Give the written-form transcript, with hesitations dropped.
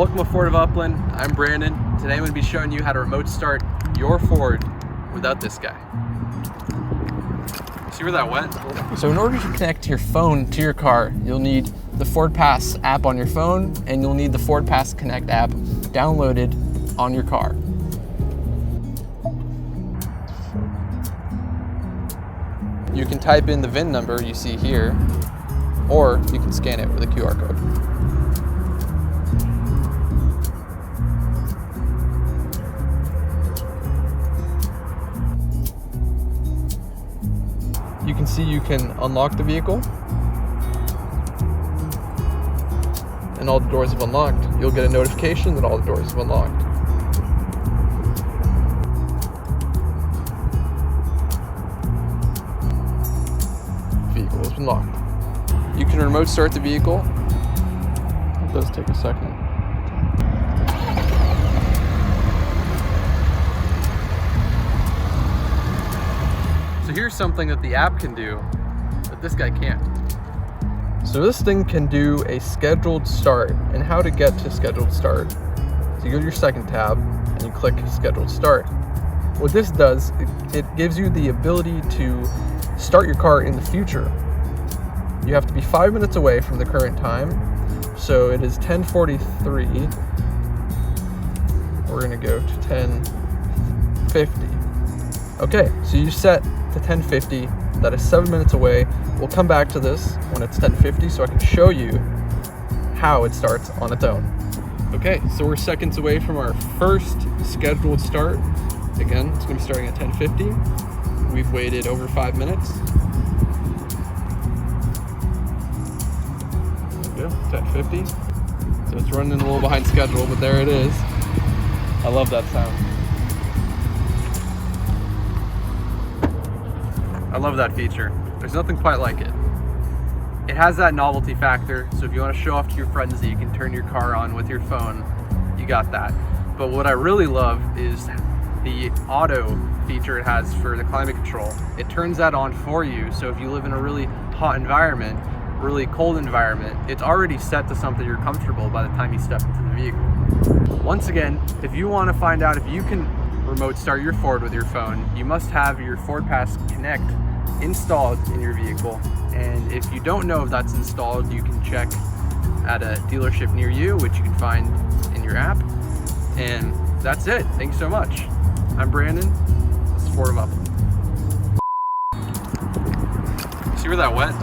Welcome to Ford of Upland. I'm Brandon. Today I'm going to be showing you how to remote start your Ford without this guy. See where that went? So in order to connect your phone to your car, you'll need the FordPass app on your phone, and you'll need the FordPass Connect app downloaded on your car. You can type in the VIN number you see here, or you can scan it with a QR code. You can see you can unlock the vehicle, and all the doors have unlocked. You'll get a notification that all the doors have unlocked. Vehicle has been locked. You can remote start the vehicle. It does take a second. So here's something that the app can do that this guy can't. So this thing can do a scheduled start, and how to get to scheduled start. So you go to your second tab and you click scheduled start. What this does, it gives you the ability to start your car in the future. You have to be 5 minutes away from the current time. So it is 10:43. We're gonna go to 10:50. Okay, so you set to 10:50. That is 7 minutes away. We'll come back to this when it's 10:50 so I can show you how it starts on its own. Okay, so we're seconds away from our first scheduled start. Again, it's gonna be starting at 10:50. We've waited over 5 minutes. There we go, 10:50. So it's running a little behind schedule, but there it is. I love that sound. I love that feature. There's nothing quite like it. It has that novelty factor, so if you want to show off to your friends that you can turn your car on with your phone, you got that. But what I really love is the auto feature it has for the climate control. It turns that on for you, so if you live in a really hot environment, really cold environment, it's already set to something you're comfortable by the time you step into the vehicle. Once again, if you want to find out if you can remote start your Ford with your phone, you must have your FordPass Connect installed in your vehicle. And if you don't know if that's installed, you can check at a dealership near you, which you can find in your app. And that's it. Thanks so much. I'm Brandon. This is Ford of Upland. See where that went?